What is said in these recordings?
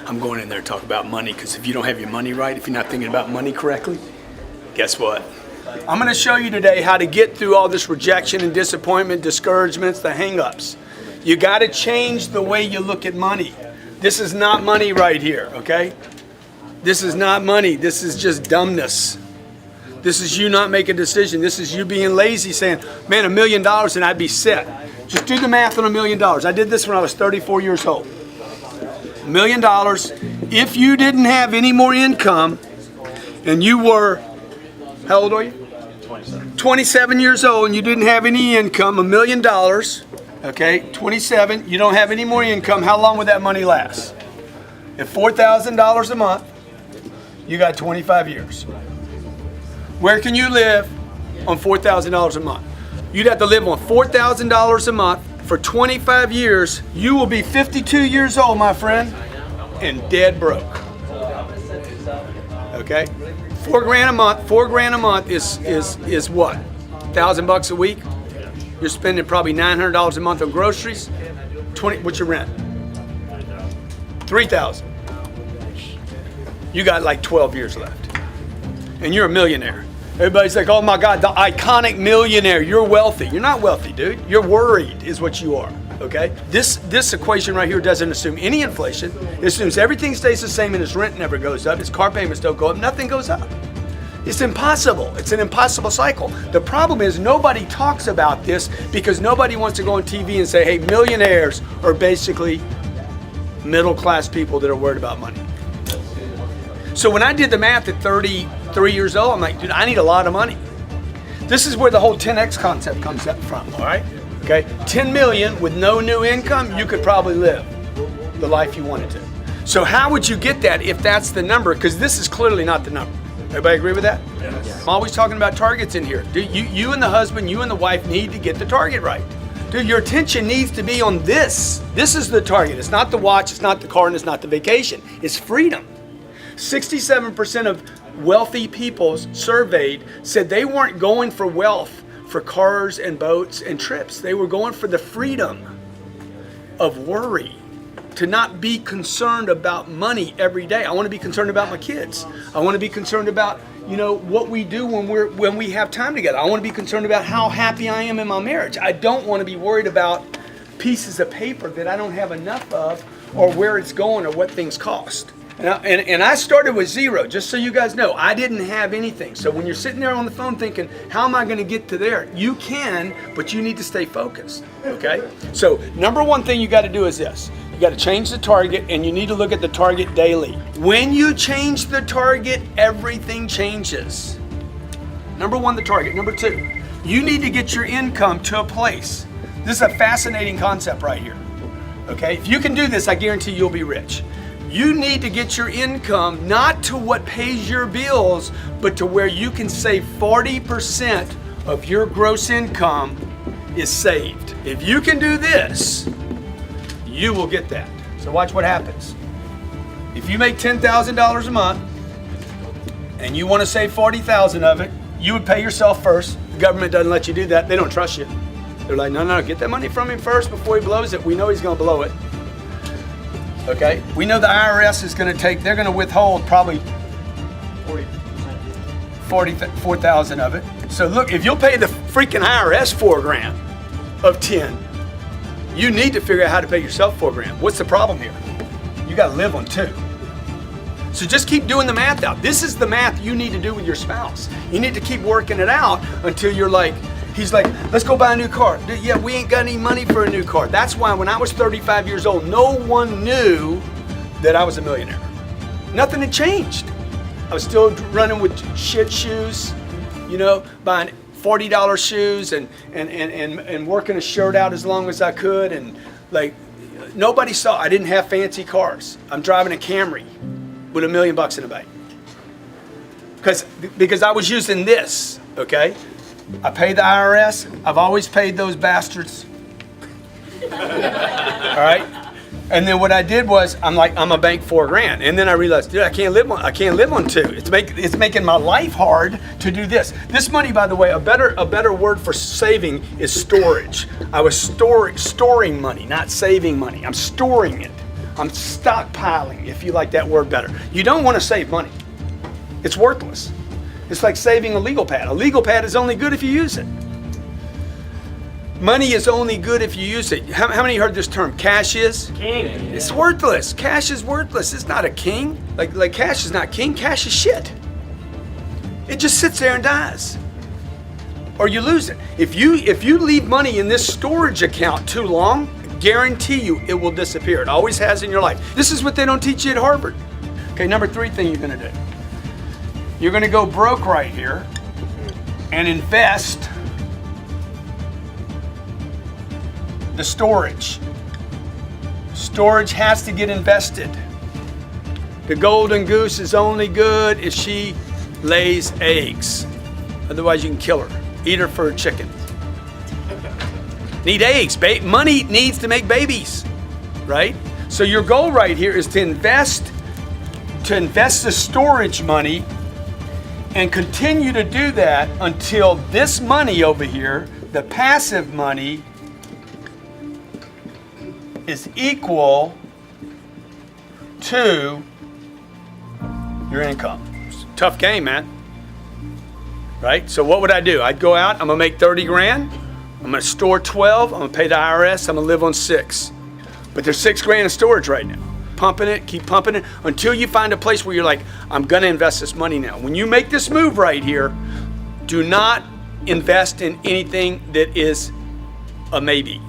I'm going in there to talk about money, because if you don't have your money right, if you're not thinking about money correctly, guess what? I'm going to show you today how to get through all this rejection and disappointment, discouragements, the hang-ups. You got to change the way you look at money. This is not money right here, okay? This is not money. This is just dumbness. This is you not making a decision. This is you being lazy, saying, man, $1 million and I'd be set. Just do the math on $1 million. I did this when I was 34 years old. $1 million. If you didn't have any more income and you were, how old are you? 27 years old, and you didn't have any income, $1 million, okay, 27, you don't have any more income, how long would that money last? At $4,000 a month, you got 25 years. Where can you live on $4,000 a month? You'd have to live on $4,000 a month for 25 years. You will be 52 years old, my friend, and dead broke. Okay? $4,000 a month is what? $1,000 a week? You're spending probably $900 a month on groceries. What's your rent? $3,000. You got like 12 years left. And you're a millionaire. Everybody's like, oh my God, the iconic millionaire. You're wealthy. You're not wealthy, dude. You're worried is what you are. Okay? This equation right here doesn't assume any inflation. It assumes everything stays the same and his rent never goes up. His car payments don't go up. Nothing goes up. It's impossible. It's an impossible cycle. The problem is nobody talks about this because nobody wants to go on TV and say, hey, millionaires are basically middle-class people that are worried about money. So when I did the math at 33 years old, I'm like, dude, I need a lot of money. This is where the whole 10X concept comes up from, all right? Okay, 10 million with no new income, you could probably live the life you wanted to. So how would you get that if that's the number? Because this is clearly not the number. Everybody agree with that? Yes. I'm always talking about targets in here. Dude, you and the husband, you and the wife need to get the target right. Dude, your attention needs to be on this. This is the target. It's not the watch, it's not the car, and it's not the vacation. It's freedom. 67% of wealthy people surveyed said they weren't going for wealth, for cars and boats and trips. They were going for the freedom of worry, to not be concerned about money every day. I want to be concerned about my kids. I want to be concerned about, what we do when we have time together. I want to be concerned about how happy I am in my marriage. I don't want to be worried about pieces of paper that I don't have enough of, or where it's going, or what things cost. And I started with zero, just so you guys know. I didn't have anything. So when you're sitting there on the phone thinking, how am I going to get to there? You can, but you need to stay focused, okay? So number one thing you got to do is this. You got to change the target, and you need to look at the target daily. When you change the target, everything changes. Number one, the target. Number two, you need to get your income to a place. This is a fascinating concept right here, okay? If you can do this, I guarantee you'll be rich. You need to get your income not to what pays your bills, but to where you can save 40% of your gross income is saved. If you can do this, you will get that. So watch what happens. If you make $10,000 a month and you want to save 40,000 of it, you would pay yourself first. The government doesn't let you do that. They don't trust you. They're like, no, get that money from him first before he blows it. We know he's going to blow it. Okay, we know the IRS is going to they're going to withhold probably 44,000 of it. So look, if you'll pay the freaking IRS $4,000 of 10, you need to figure out how to pay yourself $4,000. What's the problem here? You got to live on 2. So just keep doing the math out. This is the math you need to do with your spouse. You need to keep working it out until you're like, he's like, let's go buy a new car. Yeah, we ain't got any money for a new car. That's why when I was 35 years old, no one knew that I was a millionaire. Nothing had changed. I was still running with shit shoes, buying $40 shoes and working a shirt out as long as I could. And like, nobody saw, I didn't have fancy cars. I'm driving a Camry with $1 million in the bank. Because I was using this, okay? I pay the IRS. I've always paid those bastards. All right? And then what I did was, I'm a bank $4,000. And then I realized, dude, I can't live on 2. It's making my life hard to do this. This money, by the way, a better word for saving is storage. I was storing money, not saving money. I'm storing it. I'm stockpiling, if you like that word better. You don't want to save money. It's worthless. It's like saving a legal pad. A legal pad is only good if you use it. Money is only good if you use it. How many heard this term? Cash is? King. It's worthless. Cash is worthless. It's not a king. Like cash is not king. Cash is shit. It just sits there and dies. Or you lose it. If you leave money in this storage account too long, guarantee you it will disappear. It always has in your life. This is what they don't teach you at Harvard. Okay, number 3 thing you're gonna do. You're gonna go broke right here and invest the storage. Storage has to get invested. The golden goose is only good if she lays eggs. Otherwise you can kill her. Eat her for a chicken. Need eggs. Money needs to make babies, right? So your goal right here is to invest the storage money and continue to do that until this money over here, the passive money, is equal to your income. It's a tough game, man. Right? So what would I do? I'd go out, I'm gonna make 30 grand, I'm gonna store 12, I'm gonna pay the IRS, I'm gonna live on 6. But there's 6 grand in storage right now. Pumping it, keep pumping it, until you find a place where you're like, I'm gonna invest this money now. When you make this move right here, do not invest in anything that is a maybe.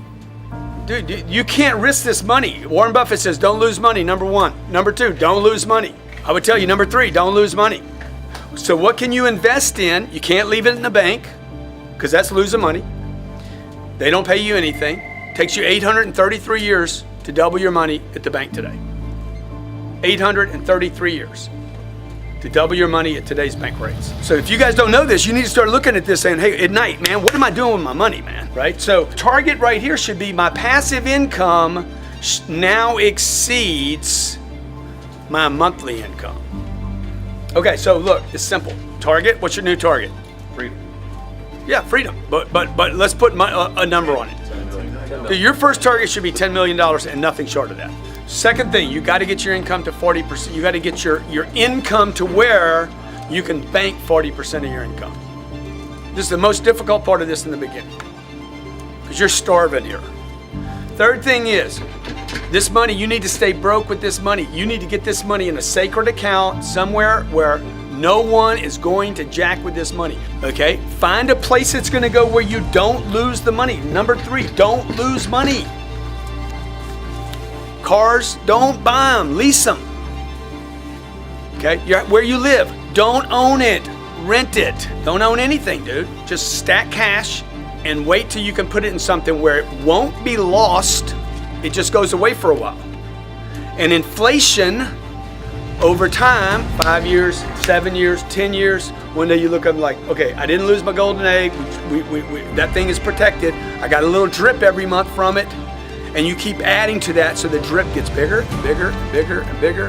Dude, you can't risk this money. Warren Buffett says, don't lose money, number 1. Number 2, don't lose money. I would tell you, number 3, don't lose money. So what can you invest in? You can't leave it in the bank, because that's losing money. They don't pay you anything. It takes you 833 years to double your money at the bank today. 833 years to double your money at today's bank rates. So if you guys don't know this, you need to start looking at this saying, hey, at night, man, what am I doing with my money, man? Right? So target right here should be my passive income now exceeds my monthly income. Okay, so look, it's simple. Target, what's your new target? Freedom. Yeah, freedom. But let's put a number on it. Your first target should be $10 million and nothing short of that. Second thing, you got to get your income to 40%. You got to get your income to where you can bank 40% of your income. This is the most difficult part of this in the beginning, because you're starving here. Third thing is, this money, you need to stay broke with this money. You need to get this money in a sacred account somewhere where no one is going to jack with this money, okay? Find a place that's gonna go where you don't lose the money. Number 3, don't lose money. Cars, don't buy them, lease them. Okay, where you live, don't own it, rent it. Don't own anything, dude. Just stack cash and wait till you can put it in something where it won't be lost. It just goes away for a while. And inflation over time, 5 years, 7 years, 10 years, one day you look up and like, okay, I didn't lose my golden egg. That thing is protected. I got a little drip every month from it. And you keep adding to that so the drip gets bigger, bigger, bigger, and bigger.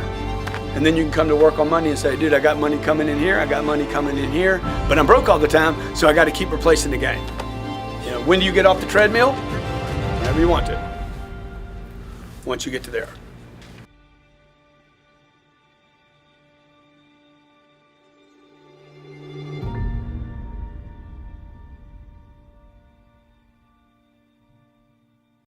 And then you can come to work on Monday and say, dude, I got money coming in here, I got money coming in here, but I'm broke all the time, so I got to keep replacing the game. You know, when do you get off the treadmill? Whenever you want to. Once you get to there.